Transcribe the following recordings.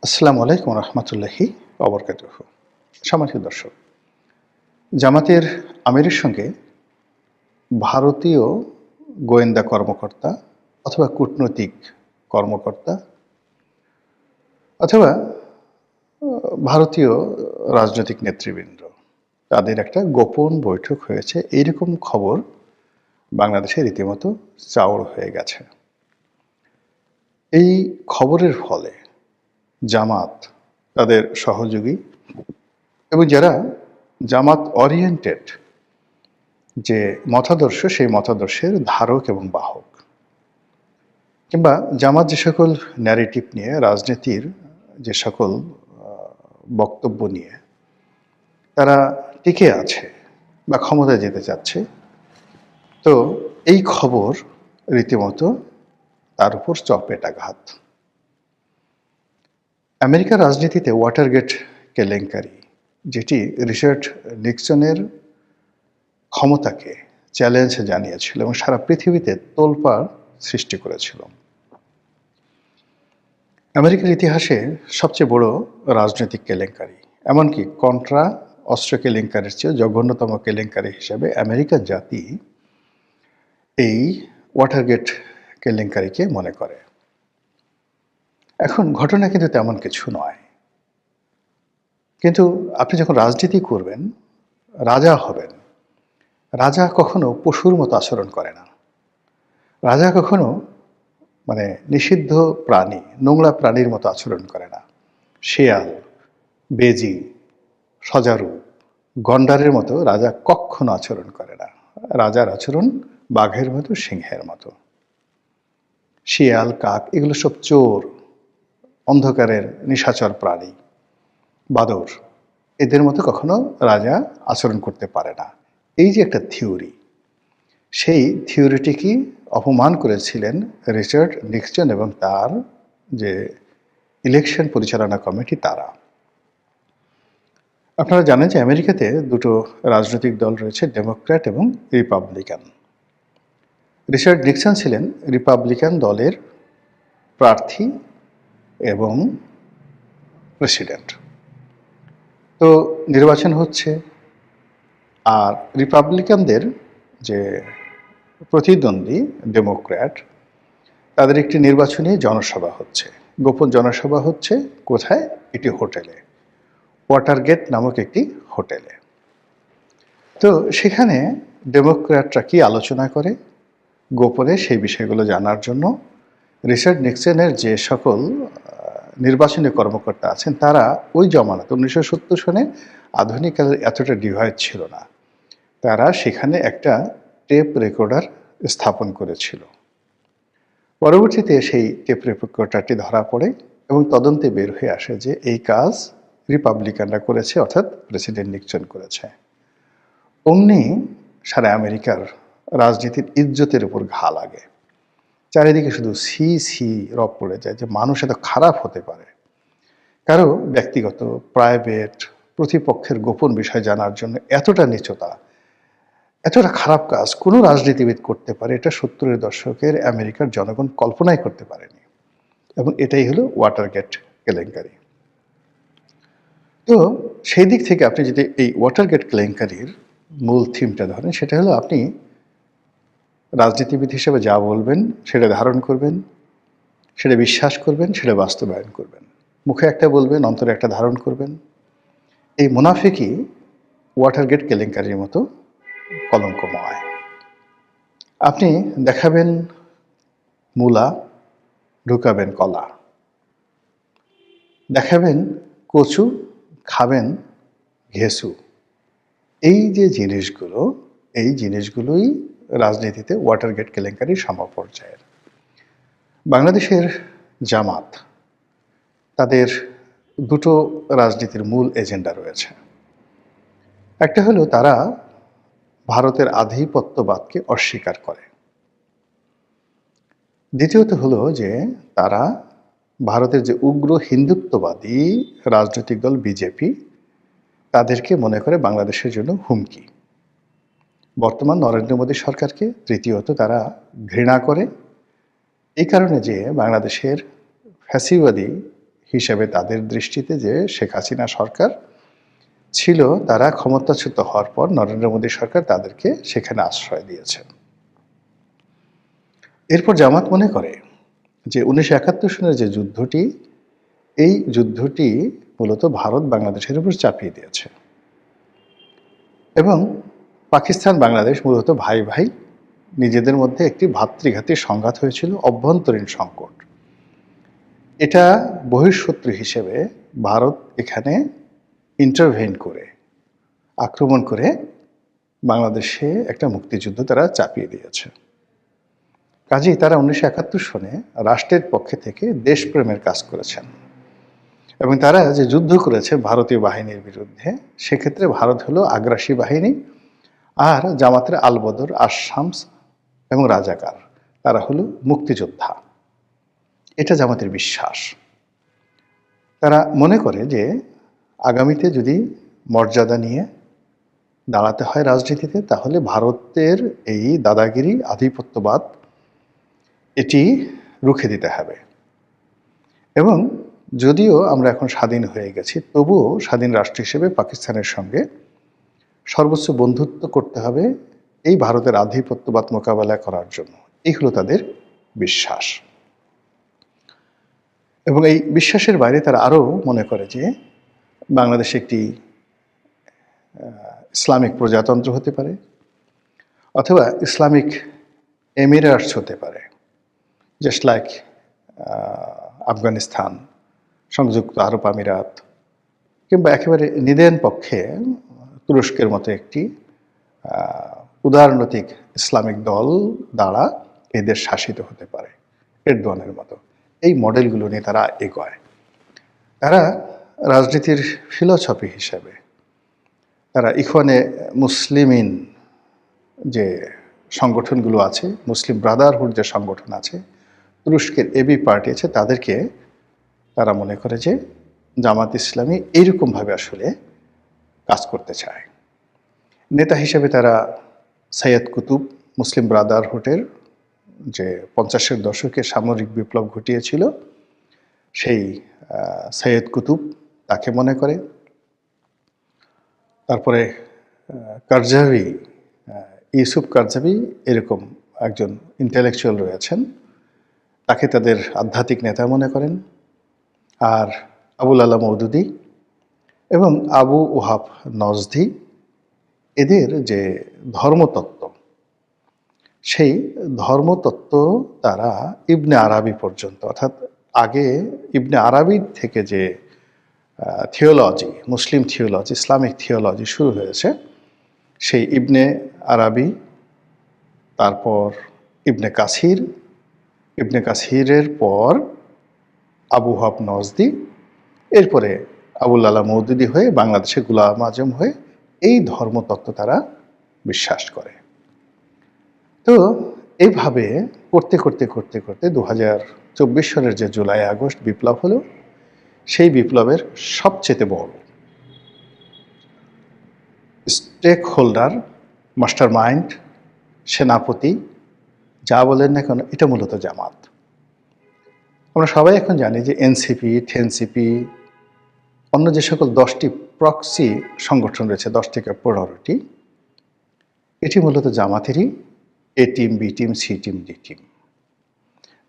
আসসালামু আলাইকুম রহমতুল্লাহি ওবরকাতুহ। সম্মানিত দর্শক, জামাতের আমিরের সঙ্গে ভারতীয় গোয়েন্দা কর্মকর্তা অথবা কূটনৈতিক কর্মকর্তা অথবা ভারতীয় রাজনৈতিক নেতৃবৃন্দ তাদের একটা গোপন বৈঠক হয়েছে, এইরকম খবর বাংলাদেশে রীতিমতো চাউর হয়ে গেছে। এই খবরের ফলে জামাত, তাদের সহযোগী এবং যারা জামাত ওরিয়েন্টেড যে মতাদর্শ, সেই মতাদর্শের ধারক এবং বাহক, কিংবা জামাত যে সকল ন্যারেটিভ নিয়ে, রাজনীতির যে সকল বক্তব্য নিয়ে তারা টিকে আছে বা ক্ষমতায় যেতে চাচ্ছে, তো এই খবর রীতিমতো তার উপর চপেটাঘাত। আমেরিকার রাজনীতিতে ওয়াটারগেট কেলেঙ্কারি, যেটি রিচার্ড নিক্সনের ক্ষমতাকে চ্যালেঞ্জ জানিয়েছিল এবং সারা পৃথিবীতে তোলপাড় সৃষ্টি করেছিল। আমেরিকার ইতিহাসে সবচেয়ে বড় রাজনৈতিক কেলেঙ্কারি, এমনকি কন্ট্রা অস্ত্র কেলেঙ্কারির চেয়ে জঘন্যতম কেলেঙ্কারি হিসেবে আমেরিকান জাতি এই ওয়াটারগেট কেলেঙ্কারিকে মনে করে। এখন ঘটনা কিন্তু তেমন কিছু নয়, কিন্তু আপনি যখন রাজনীতি করবেন, রাজা হবেন, রাজা কখনো পশুর মতো আচরণ করে না। রাজা কখনো নিষিদ্ধ প্রাণী, নোংরা প্রাণীর মতো আচরণ করে না। শেয়াল, বেজি, সজারু, গন্ডারের মতো রাজা কখনো আচরণ করে না। রাজার আচরণ বাঘের মতো, সিংহের মতো। শিয়াল, কাক এগুলো সব চোর, অন্ধকারের নিশাচর প্রাণী, বাদর, এদের মতো কখনো রাজা আচরণ করতে পারে না। এই যে একটা থিওরি, সেই থিওরিটিকে অপমান করেছিলেন রিচার্ড নিক্সন এবং তার যে ইলেকশন পরিচালনা কমিটি তারা। আপনারা জানেন যে আমেরিকাতে দুটো রাজনৈতিক দল রয়েছে, ডেমোক্র্যাট এবং রিপাবলিকান। রিচার্ড নিক্সন ছিলেন রিপাবলিকান দলের প্রার্থী এবং প্রেসিডেন্ট। তো নির্বাচন হচ্ছে, আর রিপাবলিকানদের যে প্রতিদ্বন্দ্বী ডেমোক্র্যাট, তাদের একটি নির্বাচনী জনসভা হচ্ছে, গোপন জনসভা হচ্ছে। কোথায়? একটি হোটেলে, ওয়াটারগেট নামক একটি হোটেলে। তো সেখানে ডেমোক্র্যাটরা কি আলোচনা করে গোপনে, সেই বিষয়গুলো জানার জন্য রিচার্ড নিক্সনের যে সকল নির্বাচনী কর্মকর্তা আছেন, তারা ওই জমানাতে 1970 সনে আধুনিক কালের এতটা ডিভাইস ছিল না, তারা সেখানে একটা টেপ রেকর্ডার স্থাপন করেছিল। পরবর্তীতে সেই টেপ রেকর্ডারটি ধরা পড়ে এবং তদন্তে বের হয়ে আসে যে এই কাজ রিপাবলিকানরা করেছে, অর্থাৎ প্রেসিডেন্ট নিক্সন করেছে। অমনি সারা আমেরিকার রাজনীতির ইজ্জতের উপর ঘা লাগে। চারিদিকে শুধু সি সি রব পড়ে যায় যে মানুষ এত খারাপ হতে পারে। কারো ব্যক্তিগত, প্রাইভেট, প্রতিপক্ষের গোপন বিষয় জানার জন্য এতটা নীচতা, এতটা খারাপ কাজ কোনো রাজনীতিবিদ করতে পারে, এটা 70-এর দশকের আমেরিকার জনগণ কল্পনাই করতে পারেনি। এবং এটাই হলো ওয়াটারগেট কেলেঙ্কারি। তো সেই দিক থেকে আপনি যদি এই ওয়াটারগেট কেলেঙ্কারির মূল থিমটা ধরেন, সেটা হলো আপনি রাজনীতিবিদ হিসেবে যা বলবেন সেটা ধারণ করবেন, সেটা বিশ্বাস করবেন, সেটা বাস্তবায়ন করবেন। মুখে একটা বলবেন, অন্তরে একটা ধারণ করবেন। এই মুনাফিকই ওয়াটারগেট কেলেঙ্কারির মতো কলঙ্কময়। আপনি দেখাবেন মূলা, ঢুকাবেন কলা, দেখাবেন কচু, খাবেন ঘেঁসু। এই যে জিনিসগুলো, এই জিনিসগুলোই রাজনীতিতে ওয়াটারগেট কেলেঙ্কারির সমপর্যায়ের। বাংলাদেশের জামাত, তাদের দুটো রাজনীতির মূল এজেন্ডা রয়েছে। একটা হলো তারা ভারতের আধিপত্যবাদকে অস্বীকার করে। দ্বিতীয়ত হলো যে তারা ভারতের যে উগ্র হিন্দুত্ববাদী রাজনৈতিক দল বিজেপি, তাদেরকে মনে করে বাংলাদেশের জন্য হুমকি। বর্তমান নরেন্দ্র মোদী সরকারকে তৃতীয়ত তারা ঘৃণা করে, এই কারণে যে বাংলাদেশের ফ্যাসিবাদী হিসেবে তাদের দৃষ্টিতে যে শেখ হাসিনা সরকার ছিল, তারা ক্ষমতাচ্যুত হওয়ার পর নরেন্দ্র মোদী সরকার তাদেরকে সেখানে আশ্রয় দিয়েছে। এরপর জামাত মনে করে যে 1971 সনের যে যুদ্ধটি, এই যুদ্ধটি মূলত ভারত বাংলাদেশের উপর চাপিয়ে দিয়েছে এবং পাকিস্তান বাংলাদেশ মূলত ভাই ভাই, নিজেদের মধ্যে একটি ভাতৃঘাতী সংঘাত হয়েছিল, অভ্যন্তরীণ সংকট। এটা বহিঃশত্রু হিসেবে ভারত এখানে ইন্টারভেন করে, আক্রমণ করে বাংলাদেশে একটা মুক্তিযুদ্ধ তারা চাপিয়ে দিয়েছে। কাজেই তারা 1971 সনে রাষ্ট্রের পক্ষে থেকে দেশপ্রেমের কাজ করেছেন এবং তারা যে যুদ্ধ করেছে ভারতীয় বাহিনীর বিরুদ্ধে, সেক্ষেত্রে ভারত হলো আগ্রাসী বাহিনী আর জামাতের আলবদর, আশামস এবং রাজাকার, তারা হলো মুক্তিযোদ্ধা। এটা জামাতের বিশ্বাস। তারা মনে করে যে আগামীতে যদি মর্যাদা নিয়ে দাঁড়াতে হয় রাজনীতিতে, তাহলে ভারতের এই দাদাগিরি, আধিপত্যবাদ, এটি রুখে দিতে হবে। এবং যদিও আমরা এখন স্বাধীন হয়ে গেছি, তবুও স্বাধীন রাষ্ট্র হিসেবে পাকিস্তানের সঙ্গে সর্বোচ্চ বন্ধুত্ব করতে হবে এই ভারতের আধিপত্যবাদ মোকাবেলা করার জন্য। এই হলো তাদের বিশ্বাস। এবং এই বিশ্বাসের বাইরে তারা আরও মনে করে যে বাংলাদেশ একটি ইসলামিক প্রজাতন্ত্র হতে পারে অথবা ইসলামিক এমিরেটস হতে পারে, জাস্ট লাইক আফগানিস্তান, সংযুক্ত আরব আমিরাত, কিংবা একেবারে নিদেন পক্ষে তুরস্কের মতো একটি উদারনৈতিক ইসলামিক দল দ্বারা এই দেশ শাসিত হতে পারে, এরদোয়ানের মতো। এই মডেলগুলো নিয়ে তারা এগোয়। তারা রাজনীতির ফিলোসফি হিসেবে তারা ইখওয়ানে মুসলিমিন যে সংগঠনগুলো আছে, মুসলিম ব্রাদারহুড যে সংগঠন আছে, তুরস্কের এবি পার্টি আছে, তাদেরকে তারা মনে করে যে জামাত ইসলামী এইরকমভাবে আসলে কাজ করতে চায়। নেতা হিসেবে তারা সৈয়দ কুতুব, মুসলিম ব্রাদারহুডের যে 50-এর দশকে সামরিক বিপ্লব ঘটিয়েছিল, সেই সৈয়দ কুতুব তাকে মনে করে। তারপরে কারজাভি, ইউসুফ কারজাভি এরকম একজন ইন্টেলেকচুয়াল রয়েছেন, তাকে তাদের আধ্যাত্মিক নেতা মনে করেন। আর আবুল আলা মওদুদি এবং আবু ওহাব নজদি, এদের যে ধর্মতত্ত্ব, সেই ধর্মতত্ত্ব তারা ইবনে আরাবি পর্যন্ত, অর্থাৎ আগে ইবনে আরাবির থেকে যে থিওলজি, মুসলিম থিওলজি, ইসলামিক থিওলজি শুরু হয়েছে, সেই ইবনে আরাবি, তারপর ইবনে কাসির, ইবনে কাসিরের পর আবু ওহাব নজদি, এরপরে আবুল আলা মওদুদি হয়ে বাংলাদেশে গোলাম আজম হয়ে এই ধর্মতত্ত্ব তারা বিশ্বাস করে। তো এইভাবে করতে করতে করতে করতে 2024 সালের যে জুলাই আগস্ট বিপ্লব হলো, সেই বিপ্লবের সবচেয়ে বড় স্টেক হোল্ডার, মাস্টার মাইন্ড, সেনাপতি, যা বলেন না কেন, এটা মূলত জামাত। আমরা সবাই এখন জানি যে এনসিপি, টেনসিপি, অন্য যে সকল 10টি প্রক্সি সংগঠন রয়েছে, 10 থেকে 15টি, এটি মূলত জামাতেরই A team, B team, C team, D team.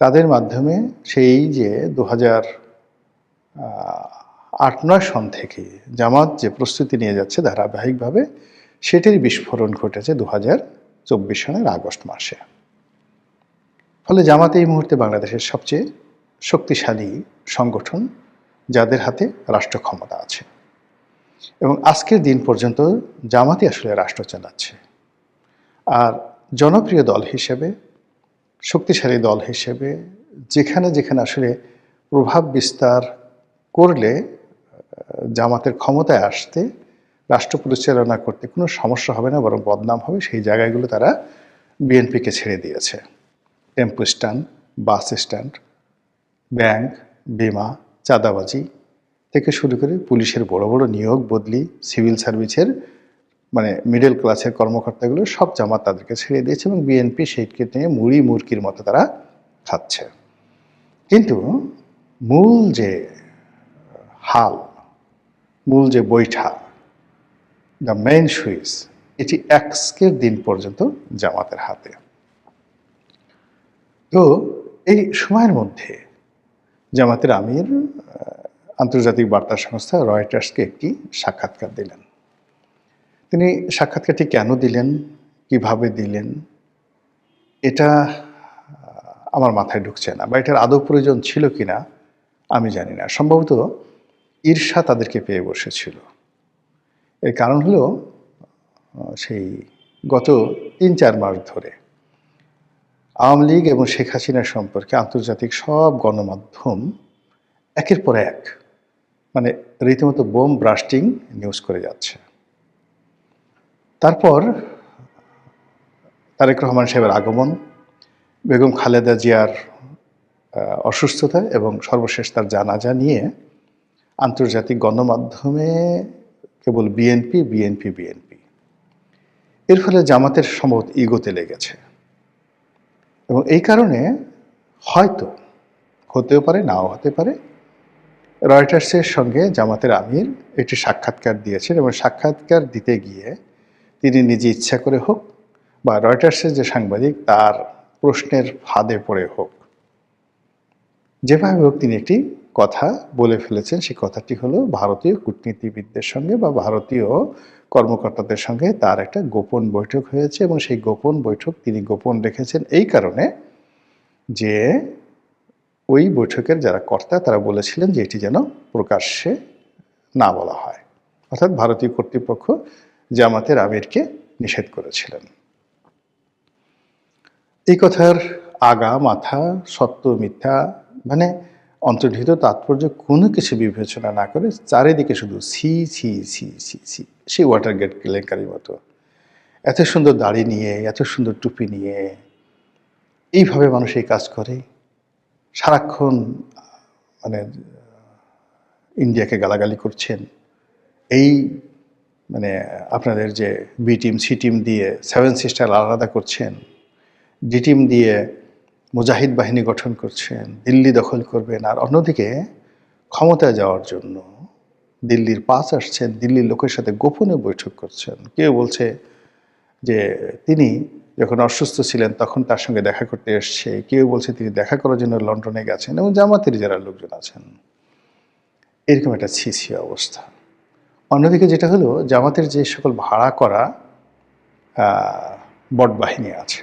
তাদের মাধ্যমে সেই যে 2008-9 সন থেকে জামাত যে প্রস্তুতি নিয়ে যাচ্ছে ধারাবাহিকভাবে, সেটির বিস্ফোরণ ঘটেছে 2024 সনের আগস্ট মাসে। ফলে জামাত এই মুহূর্তে বাংলাদেশের সবচেয়ে শক্তিশালী সংগঠন, যাদের হাতে রাষ্ট্র ক্ষমতা আছে। এবং আজকের দিন পর্যন্ত জামাতই আসলে রাষ্ট্র চালাচ্ছে। আর জনপ্রিয় দল হিসেবে, শক্তিশালী দল হিসেবে, যেখানে যেখানে আসলে প্রভাব বিস্তার করলে জামাতের ক্ষমতায় আসতে, রাষ্ট্র পরিচালনা করতে কোনো সমস্যা হবে না, বরং বদনাম হবে, সেই জায়গাগুলো তারা বিএনপিকে ছেড়ে দিয়েছে। Tempo stand, bus stand, bank, বিমা, চাঁদাবাজি থেকে শুরু করে পুলিশের বড় বড় নিয়োগ বদলি, সিভিল সার্ভিসের মানে মিডল ক্লাসের কর্মকর্তাগুলো সব জামাত তাদেরকে ছেড়ে দিয়েছে এবং বিএনপি সেইকে নিয়ে মুড়ি মুরকির মতো তারা খাচ্ছে। কিন্তু মূল যে হাল, মূল যে বৈঠা, দ্য মেইন সুইচ, এটি আজকের দিন পর্যন্ত জামাতের হাতে। তো এই সময়ের মধ্যে জামাতের আমির আন্তর্জাতিক বার্তা সংস্থা রয়টার্সকে একটি সাক্ষাৎকার দিলেন। তিনি সাক্ষাৎকারটি কেন দিলেন, কিভাবে দিলেন, এটা আমার মাথায় ঢুকছে না, বা এটার আদৌ প্রয়োজন ছিল কিনা আমি জানি না। সম্ভবত ঈর্ষা তাদেরকে পেয়ে বসেছিল। এর কারণ হলো সেই গত ৩-৪ মাস ধরে আওয়ামী লীগ এবং শেখ হাসিনার সম্পর্কে আন্তর্জাতিক সব গণমাধ্যম একের পর এক মানে রীতিমতো বোম ব্রাস্টিং নিউজ করে যাচ্ছে। তারপর তারেক রহমান সাহেবের আগমন, বেগম খালেদা জিয়ার অসুস্থতা এবং সর্বশেষ তার জানাজা নিয়ে আন্তর্জাতিক গণমাধ্যমে কেবল বিএনপি বিএনপি বিএনপি। এর ফলে জামাতের সম্ভবত ইগোতে লেগেছে, এবং এই কারণে হয়তো, হতেও পারে নাও হতে পারে, রয়টার্সের সঙ্গে জামাতের আমির একটি সাক্ষাৎকার দিয়েছেন, এবং সাক্ষাৎকার দিতে গিয়ে তিনি নিজে ইচ্ছা করে হোক বা রয়টার্সের যে সাংবাদিক তার প্রশ্নের ফাঁদে পড়ে হোক, যেভাবে হোক তিনি একটি কথা বলে ফেলেছেন। সেই কথাটি হলো ভারতীয় কূটনীতিবিদদের সঙ্গে বা ভারতীয় কর্মকর্তাদের সঙ্গে তার একটা গোপন বৈঠক হয়েছে, এবং সেই গোপন বৈঠক তিনি গোপন রেখেছেন এই কারণে যে ওই বৈঠকের যারা কর্তা তারা বলেছিলেন যে এটি যেন প্রকাশ্যে না বলা হয়, অর্থাৎ ভারতীয় কর্তৃপক্ষ জামাতের আমিরকে নিষেধ করেছিলেন। এই কথার আগা মাথা, সত্য মিথ্যা মানে অন্তর্নিহিত তাৎপর্য কোনো কিছু বিবেচনা না করে চারিদিকে শুধু ছি ছি ছি ছি ছি, সেই ওয়াটারগেট কেলেঙ্কারির মতো এত সুন্দর দাড়ি নিয়ে, এত সুন্দর টুপি নিয়ে এইভাবে মানুষ এই কাজ করে, সারাক্ষণ মানে ইন্ডিয়াকে গালাগালি করছেন। এই মানে আপনাদের যে বি টিম সি টিম দিয়ে 7 সিস্টার আলাদা করছেন, ডি টিম দিয়ে মুজাহিদ বাহিনী গঠন করছেন, দিল্লি দখল করবেন, আর অন্যদিকে ক্ষমতায় যাওয়ার জন্য দিল্লির পাস আসছেন, দিল্লির লোকের সাথে গোপনে বৈঠক করছেন। কেউ বলছে যে তিনি যখন অসুস্থ ছিলেন তখন তার সঙ্গে দেখা করতে এসছে, কেউ বলছে তিনি দেখা করার জন্য লন্ডনে গেছেন, এবং জামাতের যারা লোকজন আছেন এরকম একটা ছিছি অবস্থা। অন্যদিকে যেটা হলো, জামাতের যে সকল ভাড়া করা বট বাহিনী আছে,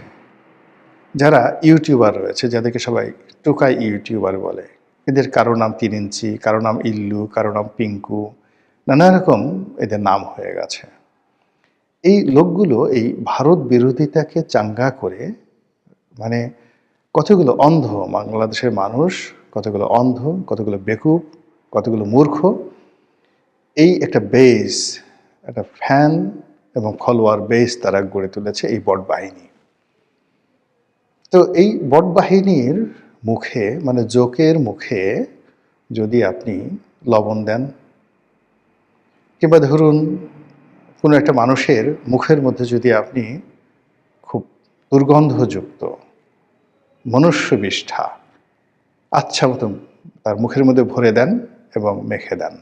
যারা ইউটিউবার রয়েছে, যাদেরকে সবাই টোকাই ইউটিউবার বলে, এদের কারো নাম 3 ইঞ্চি, কারো নাম ইল্লু, কারো নাম পিঙ্কু, নানা রকম এদের নাম হয়ে গেছে। এই লোকগুলো এই ভারত বিরোধিতাকে চাঙ্গা করে মানে কতগুলো অন্ধ বাংলাদেশের মানুষ, কতগুলো অন্ধ, কতগুলো বেকুব, কতগুলো মূর্খ, এই একটা বেস, একটা ফ্যান এবং ফলোয়ার বেস তারা গড়ে তুলেছে এই বট বাহিনী। তো এই বট বাহিনীর মুখে মানে জোকের মুখে যদি আপনি লবণ দেন, কিংবা ধরুন কোনো একটা মানুষের মুখের মধ্যে যদি আপনি খুব দুর্গন্ধযুক্ত মনুষ্যবিষ্ঠা আচ্ছা মতো তার মুখের মধ্যে ভরে দেন এবং মেখে দেন,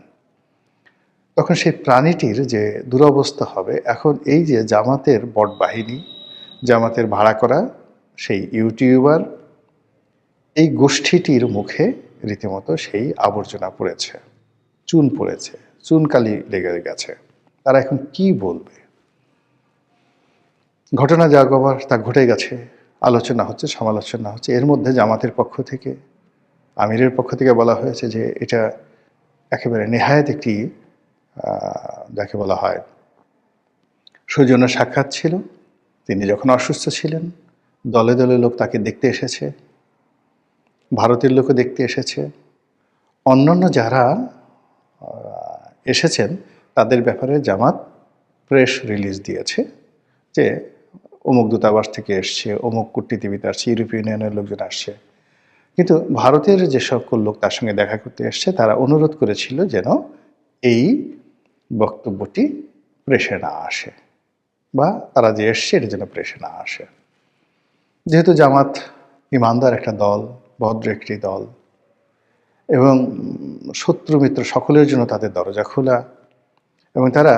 তখন সেই প্রাণীটির যে দুরবস্থা হবে। এখন এই যে জামাতের বট বাহিনী, জামাতের ভাড়া করা সেই ইউটিউবার, এই গোষ্ঠীটির মুখে রীতিমতো সেই আবর্জনা পড়েছে, চুন পড়েছে, চুনকালি লেগে গেছে। তারা এখন কি বলবে? ঘটনা যা ঘটবার তা ঘটে গেছে, আলোচনা হচ্ছে, সমালোচনা হচ্ছে। এর মধ্যে জামাতের পক্ষ থেকে, আমিরের পক্ষ থেকে বলা হয়েছে যে এটা একেবারে নেহায়েত একটি যাকে বলা হয় সৌজন্য সাক্ষাৎ ছিল। তিনি যখন অসুস্থ ছিলেন দলে দলে লোক তাকে দেখতে এসেছে, ভারতের লোকও দেখতে এসেছে, অন্যান্য যারা এসেছেন তাদের ব্যাপারে জামাত প্রেস রিলিজ দিয়েছে যে অমুক দূতাবাস থেকে এসছে, অমুক কূটনীতিবিদ আসছে, ইউরোপিয়ান ইউনিয়নের লোকজন আসছে। কিন্তু ভারতের যে সকল লোক তার সঙ্গে দেখা করতে এসছে তারা অনুরোধ করেছিল যেন এই বক্তব্যটি প্রেসে না আসে, বা তারা যে এসছে এটা যেন প্রেসে না আসে। যেহেতু জামাত ইমানদার একটা দল, ভদ্র একটি দল, এবং শত্রু মিত্র সকলের জন্য তাদের দরজা খোলা, এবং তারা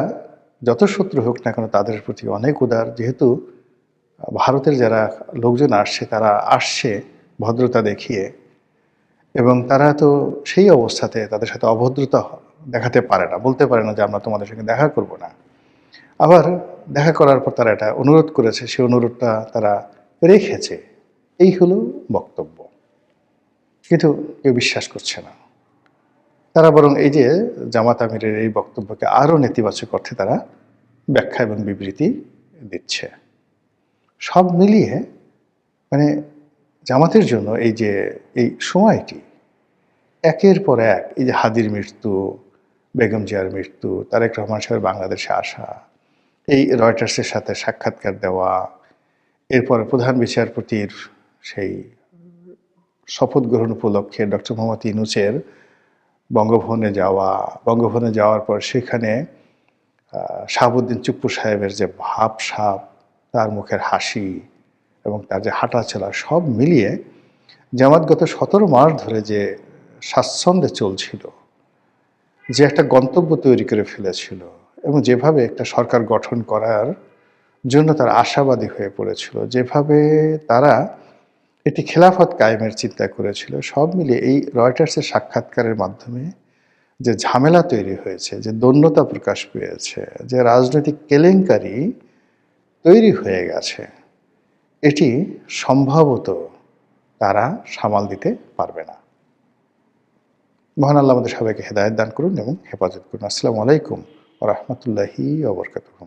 যত শত্রু হোক না কেন তাদের প্রতি অনেক উদার। যেহেতু ভারতের যারা লোকজন আসছে তারা আসছে ভদ্রতা দেখিয়ে, এবং তারা তো সেই অবস্থাতে তাদের সাথে অভদ্রতা দেখাতে পারে না, বলতে পারে না যে আমরা তোমাদের সঙ্গে দেখা করব না। আবার দেখা করার পর তারা এটা অনুরোধ করেছে, সেই অনুরোধটা তারা রেখেছে। এই হলো বক্তব্য। কিন্তু কেউ বিশ্বাস করছে না। তারা বরং এই যে জামাত আমিরের এই বক্তব্যকে আরও নেতিবাচক অর্থে তারা ব্যাখ্যা এবং বিবৃতি দিচ্ছে। সব মিলিয়ে মানে জামাতের জন্য এই যে এই সময়টি একের পর এক, এই যে হাদির মৃত্যু, বেগম জিয়ার মৃত্যু, তারেক রহমান সাহেবের বাংলাদেশে আসা, এই রয়টার্সের সাথে সাক্ষাৎকার দেওয়া, এরপরে প্রধান বিচারপতির সেই শপথ গ্রহণ উপলক্ষে ডক্টর মোহাম্মদ ইউনূসের বঙ্গভবনে যাওয়া, বঙ্গভবনে যাওয়ার পর সেখানে শাহাবুদ্দিন চুপ্পু সাহেবের যে ভাবসাব, তার মুখের হাসি এবং তার যে হাঁটা চলা, সব মিলিয়ে জামাত গত 17 মাস ধরে যে স্বাচ্ছন্দ্যে চলছিল, যে একটা গন্তব্য তৈরি করে ফেলেছিল এবং যেভাবে একটা সরকার গঠন করার জন্য তারা আশাবাদী হয়ে পড়েছিল, যেভাবে তারা এটি খেলাফত কায়েমের চিন্তা করেছিল, সব মিলিয়ে এই রয়টার্সের সাক্ষাৎকারের মাধ্যমে যে ঝামেলা তৈরি হয়েছে, যে দৈন্যতা প্রকাশ পেয়েছে, যে রাজনৈতিক কেলেঙ্কারি তৈরি হয়ে গেছে, এটি সম্ভবত তারা সামাল দিতে পারবে না। মহান আল্লাহ আমাদের সবাইকে হেদায়েত দান করুন এবং হেফাজত করুন। আসসালামু আলাইকুম ওয়া রাহমাতুল্লাহি ওয়া বারাকাতুহু।